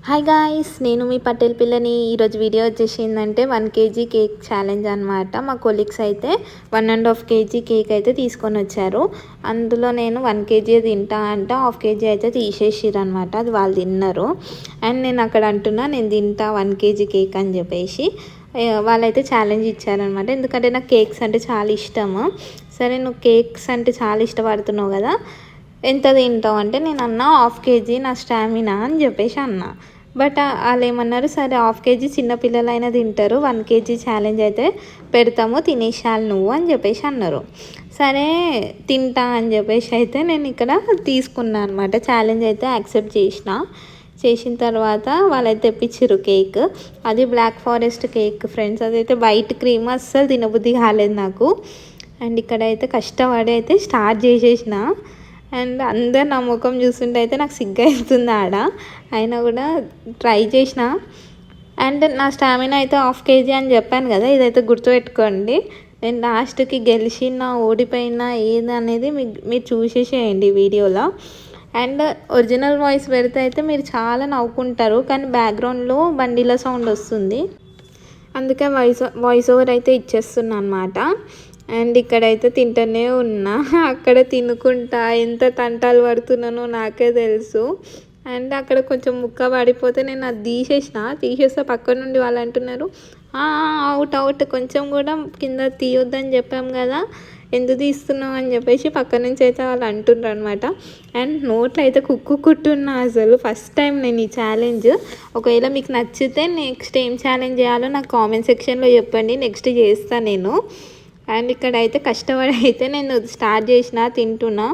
Hi guys, నేను మీ పటేల్ పిల్లని. ఈరోజు వీడియో వచ్చేసి ఏంటంటే 1 kg కేక్ ఛాలెంజ్ అనమాట. మా కొలీగ్స్ అయితే 1.5 kg కేక్ అయితే తీసుకొని వచ్చారు. అందులో నేను 1 kg తింటా అంటే 1/2 kg అయితే తీసేసిర్రు అనమాట. అది వాళ్ళు తిన్నారు. అండ్ నేను అక్కడ అంటున్నా నేను తింటా 1 kg కేక్ అని చెప్పేసి వాళ్ళైతే ఛాలెంజ్ ఇచ్చారనమాట. ఎందుకంటే నాకు కేక్స్ అంటే చాలా ఇష్టము. సరే నువ్వు కేక్స్ అంటే చాలా ఇష్టపడుతున్నావు కదా, ఎంత తింటావు అంటే నేను అన్నా 1/2 kg నా స్టామినా అని చెప్పేసి అన్నా. బట్ వాళ్ళు ఏమన్నారు, సరే 1/2 kg చిన్నపిల్లలైనా తింటారు, 1 kg ఛాలెంజ్ అయితే పెడతాము, తినేసాలి నువ్వు అని చెప్పేసి అన్నారు. సరే తింటా అని చెప్పేసి అయితే నేను ఇక్కడ తీసుకున్నాను అనమాట. ఛాలెంజ్ అయితే యాక్సెప్ట్ చేసిన తర్వాత వాళ్ళైతే తెప్పించారు కేక్. అది బ్లాక్ ఫారెస్ట్ కేక్ ఫ్రెండ్స్. అదైతే వైట్ క్రీమ్ అస్సలు తినబుద్ధి కాలేదు నాకు. అండ్ ఇక్కడైతే కష్టపడి అయితే స్టార్ట్ చేసేసిన. అండ్ అందరు నా ముఖం చూస్తుంటే అయితే నాకు సిగ్గు అవుతుంది అయినా కూడా ట్రై చేసిన. అండ్ నా స్టామినా అయితే 1/2 kg అని చెప్పాను కదా, ఇదైతే గుర్తుపెట్టుకోండి. నేను లాస్ట్కి గెలిచినా ఓడిపోయినా ఏది అనేది మీరు చూసేసేయండి వీడియోలో. అండ్ ఒరిజినల్ వాయిస్ పెడితే అయితే మీరు చాలా నవ్వుకుంటారు, కానీ బ్యాక్గ్రౌండ్లో బండిల సౌండ్ వస్తుంది, అందుకే వాయిస్ ఓవర్ అయితే ఇచ్చేస్తున్నా అనమాట. అండ్ ఇక్కడైతే తింటూనే ఉన్నా, అక్కడ తినుకుంటా ఎంత తంటాలు పడుతున్నానో నాకే తెలుసు. అండ్ అక్కడ కొంచెం ముక్క పడిపోతే నేను అది తీసేస్తే పక్క నుండి వాళ్ళు అంటున్నారు, అవుట్ కొంచెం కూడా కింద తీయొద్దని చెప్పాం కదా, ఎందుకు తీస్తున్నావు అని చెప్పేసి పక్క నుంచి అయితే వాళ్ళు అంటున్నారు అనమాట. అండ్ నోట్లో అయితే కుట్టున్నా. అసలు ఫస్ట్ టైం నేను ఈ ఛాలెంజ్. ఒకవేళ మీకు నచ్చితే నెక్స్ట్ ఏం ఛాలెంజ్ చేయాలో నాకు కామెంట్ సెక్షన్లో చెప్పండి, నెక్స్ట్ చేస్తాను నేను. అండ్ ఇక్కడ అయితే కష్టపడి అయితే నేను స్టార్ట్ చేసిన, తింటున్నా.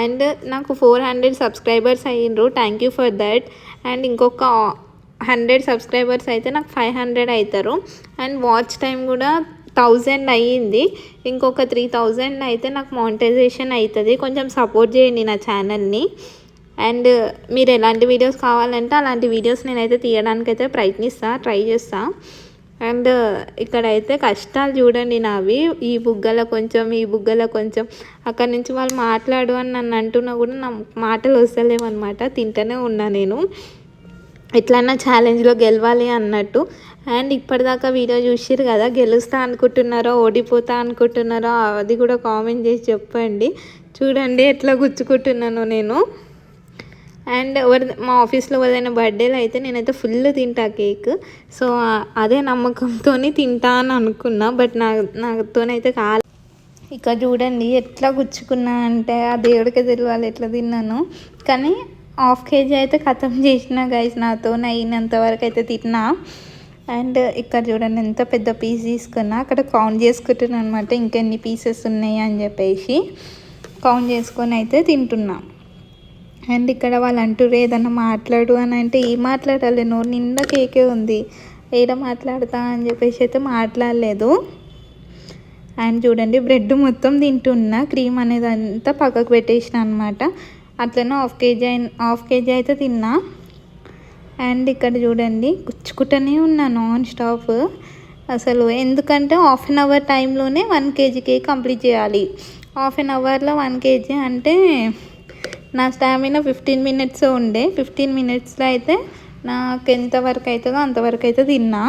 అండ్ నాకు 400 సబ్స్క్రైబర్స్ అయ్యిండ్రు, thank you for that. And ఇంకొక 100 సబ్స్క్రైబర్స్ అయితే నాకు 500 అవుతారు. అండ్ వాచ్ టైం కూడా 1000 అయ్యింది. ఇంకొక 3000 అయితే నాకు మానిటైజేషన్ అవుతుంది. కొంచెం సపోర్ట్ చేయండి నా ఛానల్ని. అండ్ మీరు ఎలాంటి వీడియోస్ కావాలంటే అలాంటి వీడియోస్ నేనైతే తీయడానికైతే ట్రై చేస్తా. అండ్ ఇక్కడైతే కష్టాలు చూడండి నావి, ఈ బుగ్గల కొంచెం అక్కడి నుంచి వాళ్ళు మాట్లాడు అని నన్ను అంటున్నా కూడా నా మాటలు వస్తలేమన్నమాట. తింటూనే ఉన్నా నేను, ఎట్లన్నా ఛాలెంజ్లో గెలవాలి అన్నట్టు. అండ్ ఇప్పటిదాకా వీడియో చూసిర్రు కదా, గెలుస్తా అనుకుంటున్నారో ఓడిపోతా అనుకుంటున్నారో అది కూడా కామెంట్ చేసి చెప్పండి. చూడండి ఎట్లా గుచ్చుకుంటున్నానో నేను. అండ్ మా ఆఫీస్లో ఏదైనా బర్త్డేలో అయితే నేనైతే తింటా కేక్. సో అదే నమ్మకంతో తింటా అని అనుకున్నా, బట్ నాతోనైతే కాదు. ఇక చూడండి ఎట్లా గుచ్చుకున్నా అంటే ఆ దేవుడికి తెలియాలి ఎట్లా తిన్నాను. కానీ 1/2 kg అయితే ఖతం చేసిన గైస్, నాతో అయినంత వరకు అయితే తిన్నా. అండ్ ఇక్కడ చూడండి ఎంత పెద్ద పీస్ తీసుకున్నా, అక్కడ కౌంట్ చేసుకుంటున్నాను అనమాట ఇంకెన్ని పీసెస్ ఉన్నాయి అని చెప్పేసి కౌంట్ చేసుకొని అయితే తింటున్నా. అండ్ ఇక్కడ వాళ్ళు అంటారు ఏదన్నా మాట్లాడు అని అంటే ఏం మాట్లాడాలి, నోరు నిండా కేకే ఉంది, ఏడ మాట్లాడతా అని చెప్పేసి అయితే మాట్లాడలేదు. అండ్ చూడండి బ్రెడ్ మొత్తం తింటున్నా, క్రీమ్ అనేది అంతా పక్కకు పెట్టేసిన అనమాట. అట్లనే 1/2 kg అయితే తిన్నా. అండ్ ఇక్కడ చూడండి గుచ్చుకుంటూనే ఉన్నా నాన్ స్టాప్ అసలు. ఎందుకంటే 1/2 అవర్ టైంలోనే 1 kg కేక్ కంప్లీట్ చేయాలి. 1/2 అవర్లో 1 kg అంటే నా స్టామినా 15 మినిట్స్ ఉండే. 15 మినిట్స్లో అయితే నాకు ఎంతవరకు అవుతుందో అంతవరకు అయితే తిన్నా.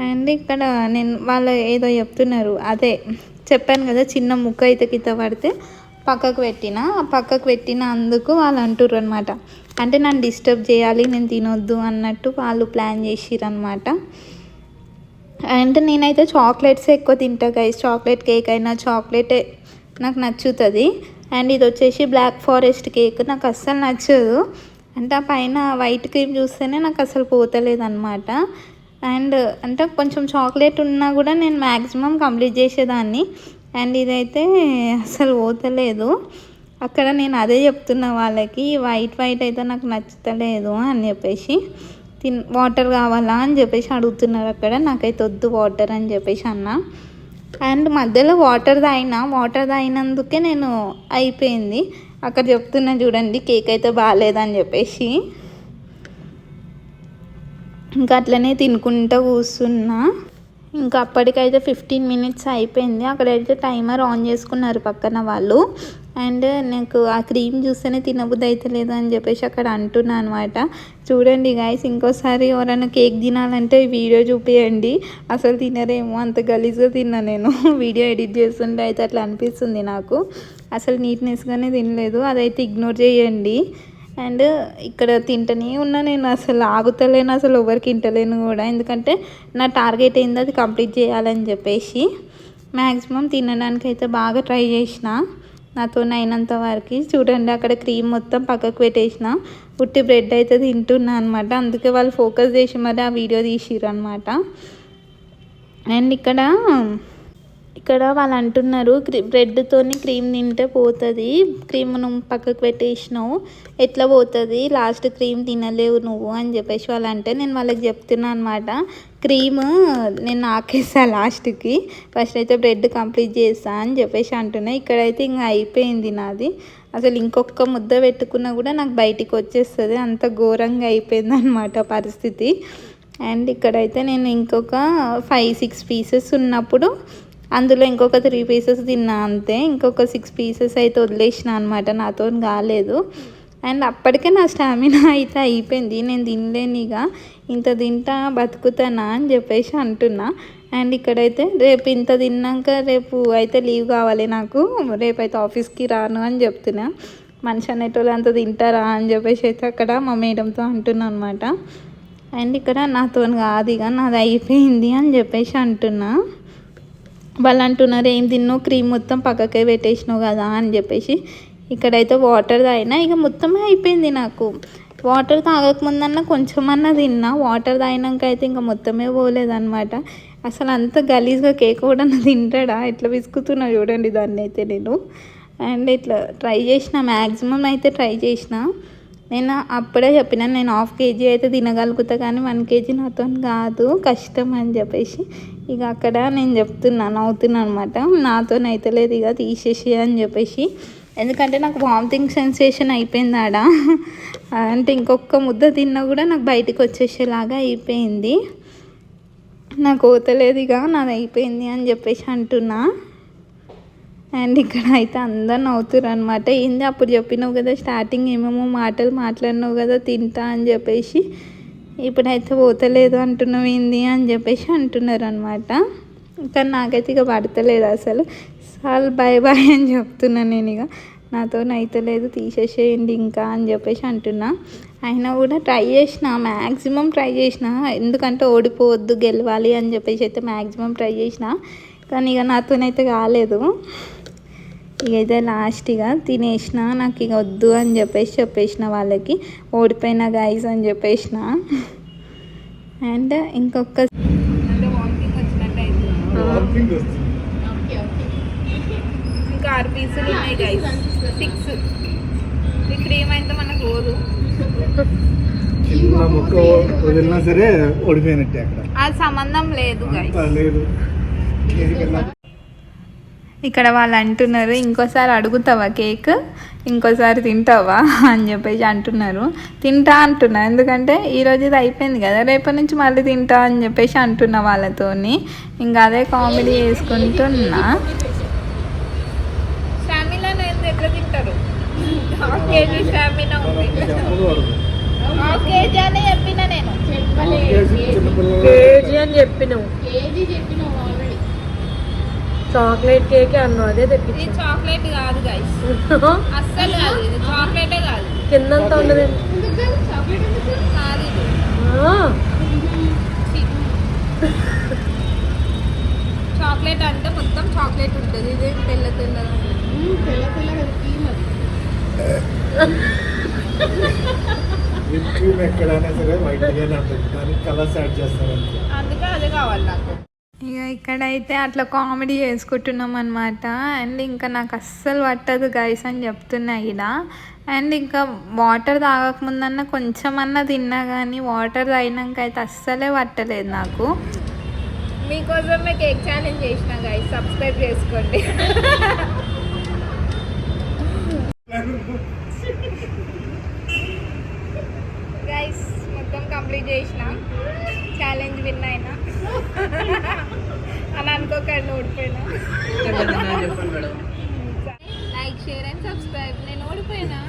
అండ్ ఇక్కడ నేను వాళ్ళు ఏదో చెప్తున్నారు, అదే చెప్పాను కదా చిన్న ముక్క అయితే కింద పడితే పక్కకు పెట్టిన అందుకు వాళ్ళు అంటుర్రు అనమాట. అంటే నన్ను డిస్టర్బ్ చేయాలి, నేను తినొద్దు అన్నట్టు వాళ్ళు ప్లాన్ చేసిర్రు అనమాట. అండ్ నేనైతే చాక్లెట్స్ ఎక్కువ తింటా గైస్, చాక్లెట్ కేక్ అయినా చాక్లెటే నాకు నచ్చుతుంది. అండ్ ఇది వచ్చేసి బ్లాక్ ఫారెస్ట్ కేక్, నాకు అస్సలు నచ్చదు. అంటే ఆ పైన వైట్ క్రీమ్ చూస్తేనే నాకు అసలు పోతలేదు అనమాట. అండ్ అంటే కొంచెం చాక్లెట్ ఉన్నా కూడా నేను మ్యాక్సిమం కంప్లీట్ చేసేదాన్ని. అండ్ ఇదైతే అసలు పోతలేదు. అక్కడ నేను అదే చెప్తున్నా వాళ్ళకి, వైట్ అయితే నాకు నచ్చలేదు అని చెప్పేసి వాటర్ కావాలా అని చెప్పేసి అడుగుతున్నారు అక్కడ. నాకైతే వద్దు వాటర్ అని చెప్పేసి అన్నా. అండ్ మధ్యలో వాటర్ తాగినందుకే నేను అయిపోయింది. అక్కడ చెప్తున్నా చూడండి కేక్ అయితే బాగాలేదని చెప్పేసి. ఇంకా అట్లనే తినుకుంటూ కూర్చున్నా. ఇంకా అప్పటికైతే 15 మినిట్స్ అయిపోయింది. అక్కడైతే టైమర్ ఆన్ చేసుకున్నారు పక్కన వాళ్ళు. అండ్ నాకు ఆ క్రీమ్ చూస్తేనే తినబుద్ధి అయితే లేదు అని చెప్పేసి అక్కడ అంటున్నా అనమాట. చూడండి గైస్, ఇంకోసారి ఎవరైనా కేక్ తినాలంటే వీడియో చూపించండి. అసలు తినరేమో, అంత గలీజ్గా తిన్నా నేను. వీడియో ఎడిట్ చేస్తుంటే అయితే అట్లా అనిపిస్తుంది నాకు. అసలు నీట్నెస్గానే తినలేదు, అదైతే ఇగ్నోర్ చేయండి. అండ్ ఇక్కడ తింటనే ఉన్నా నేను, అసలు ఆగుతలేను, అసలు ఎవరికి తింటలేను కూడా. ఎందుకంటే నా టార్గెట్ ఏంది అది కంప్లీట్ చేయాలని చెప్పేసి మ్యాక్సిమం తినడానికి అయితే బాగా ట్రై చేసిన నాతో అయినంత వరకు. చూడండి అక్కడ క్రీమ్ మొత్తం పక్కకు పెట్టేసిన, ఉట్టి బ్రెడ్ అయితే తింటున్నా అనమాట. అందుకే వాళ్ళు ఫోకస్ చేసి మరి ఆ వీడియో తీసిర్రు అనమాట. అండ్ ఇక్కడ వాళ్ళు అంటున్నారు బ్రెడ్తోని క్రీమ్ తింటే పోతుంది, క్రీమ్ నువ్వు పక్కకు పెట్టేసినావు ఎట్లా పోతుంది, లాస్ట్ క్రీమ్ తినలేవు నువ్వు అని చెప్పేసి వాళ్ళు అంటే నేను వాళ్ళకి చెప్తున్నా అనమాట. క్రీమ్ నేను నాకేస్తా లాస్ట్కి, ఫస్ట్ అయితే బ్రెడ్ కంప్లీట్ చేస్తా అని చెప్పేసి అంటున్నా. ఇక్కడైతే ఇంకా అయిపోయింది నాది. అసలు ఇంకొక ముద్ద పెట్టుకున్నా కూడా నాకు బయటికి వచ్చేస్తుంది, అంత ఘోరంగా అయిపోయింది అనమాట పరిస్థితి. అండ్ ఇక్కడైతే నేను ఇంకొక 5-6 పీసెస్ ఉన్నప్పుడు అందులో ఇంకొక 3 పీసెస్ తిన్నా అంతే. ఇంకొక 6 పీసెస్ అయితే వదిలేసిన అనమాట, నాతో కాలేదు. అండ్ అప్పటికే నా స్టామినా అయితే అయిపోయింది, నేను తినలేను ఇక, ఇంత తింటా బతుకుతానా అని చెప్పేసి అంటున్నా. అండ్ ఇక్కడైతే రేపు ఇంత తిన్నాక రేపు అయితే లీవ్ కావాలి నాకు, రేపైతే ఆఫీస్కి రాను అని చెప్తున్నా. మనిషి అనేటోళ్ళు అంత తింటారా అని చెప్పేసి అయితే అక్కడ మా మేడంతో అంటున్నా అనమాట. అండ్ ఇక్కడ నాతో కాదు ఇక, నాది అయిపోయింది అని చెప్పేసి అంటున్నా. వాళ్ళు అంటున్నారు ఏం తిన్నావు, క్రీమ్ మొత్తం పక్కకే పెట్టేసినావు కదా అని చెప్పేసి. ఇక్కడైతే వాటర్ తాగినా, ఇక మొత్తమే అయిపోయింది నాకు. వాటర్ తాగకముందన్నా కొంచెమన్నా తిన్నా, వాటర్ తాగినాక అయితే ఇంకా మొత్తమే పోలేదన్నమాట. అసలు అంత గలీజ్గా కేక్ కూడా తింటాడా, ఎట్లా విసుకుతున్నా చూడండి దాన్ని అయితే నేను. అండ్ ఇట్లా ట్రై చేసిన, మ్యాక్సిమం అయితే ట్రై చేసిన. నేను అప్పుడే చెప్పిన నేను 1/2 kg అయితే తినగలుగుతా, కానీ 1 kg నాతో కాదు, కష్టం అని చెప్పేసి. ఇక అక్కడ నేను చెప్తున్నాను, అవుతున్నాను అనమాట, నాతోనైతే లేదు ఇక తీసేసి అని చెప్పేసి. ఎందుకంటే నాకు వామిటింగ్ సెన్సేషన్ అయిపోయింది ఆడ. అంటే ఇంకొక ముద్ద తిన్నా కూడా నాకు బయటకు వచ్చేసేలాగా అయిపోయింది. నాకు పోతలేదు ఇక, నాది అయిపోయింది అని చెప్పేసి అంటున్నా. అండ్ ఇక్కడ అయితే అందరు నవ్వుతున్నారు అనమాట. ఏంది అప్పుడు చెప్పినావు కదా స్టార్టింగ్ ఏమేమో మాటలు మాట్లాడినావు కదా తింటా అని చెప్పేసి, ఇప్పుడైతే పోతలేదు అంటున్నావు ఏంది అని చెప్పేసి అంటున్నారు అనమాట. కానీ నాకైతే ఇక పడతలేదు అసలు. చాలు బాయ్ బాయ్ అని చెప్తున్నాను నేను ఇక, నాతోనైతే లేదు తీసేసేయండి ఇంకా అని చెప్పేసి అంటున్నా. అయినా కూడా ట్రై చేసిన, మ్యాక్సిమం ట్రై చేసిన, ఎందుకంటే ఓడిపోవద్దు గెలవాలి అని చెప్పేసి అయితే మ్యాక్సిమం ట్రై చేసిన. కానీ ఇక నాతోనైతే కాలేదు. ఇక అయితే లాస్ట్గా తినేసిన, నాకు ఇక వద్దు అని చెప్పేసిన వాళ్ళకి, ఓడిపోయిన గైస్ అని చెప్పేసిన. అండ్ ఇంకొక ఇంకా 6 పీసులు ఉన్నాయి గైస్, 6. ఈ క్రీమ్ అయితే మనకు పోదు, సరే ఓడిపోయినట్టే అక్కడ, అది సంబంధం లేదు గైస్. ఇక్కడ వాళ్ళు అంటున్నారు ఇంకోసారి అడుగుతావా కేక్, ఇంకోసారి తింటావా అని చెప్పేసి అంటున్నారు. తింటా అంటున్నా, ఎందుకంటే ఈరోజు ఇది అయిపోయింది కదా, రేపటి నుంచి మళ్ళీ తింటా అని చెప్పేసి అంటున్నా వాళ్ళతోని. ఇంకా అదే కామెడీ చేసుకుంటున్నా. స్టామినా ఎట్లా తింటారు, 1/2 kg స్టామినా ఉంది. 1/2 kg అని చెప్పినా నేను, కేజీ అని చెప్పినావు, ఆల్రెడీ చాక్లెట్ కేక్ అన్నావు, అదే తెప్పించి. చాక్లెట్ కాదు గైస్, అస్సలు కాదు, ఇది చాక్లెటే కాదు. కిందంతా ఉన్నది చాక్లెట్ అంటే మొత్తం చాక్లెట్ ఉంటుంది, ఇదే తెల్ల తెల్లగా ఎక్కడైనా సరే వైట్ గానే ఉంటుంది, కానీ కలర్స్ యాడ్ చేస్తారు, అందుకే అదే కావాలి నాకు. ఇక ఇక్కడైతే అట్లా కామెడీ చేసుకుంటున్నాం అనమాట. అండ్ ఇంకా నాకు అస్సలు పట్టదు గైస్ అని చెప్తున్నా ఇలా. అండ్ ఇంకా వాటర్ తాగకముందన్నా కొంచెమన్నా తిన్నా, కానీ వాటర్ తాగినాక అయితే అస్సలే పట్టలేదు నాకు. మీకోసమే కేక్ ఛాలెంజ్ చేసిన గైస్, సబ్స్క్రైబ్ చేసుకోండి. గైస్ మొత్తం కంప్లీట్ చేసిన, ఛాలెంజ్ విన్ అయినా అని అనుకోకండి, ఓడిపోయినా. Like, share and subscribe. నేను ఓడిపోయినా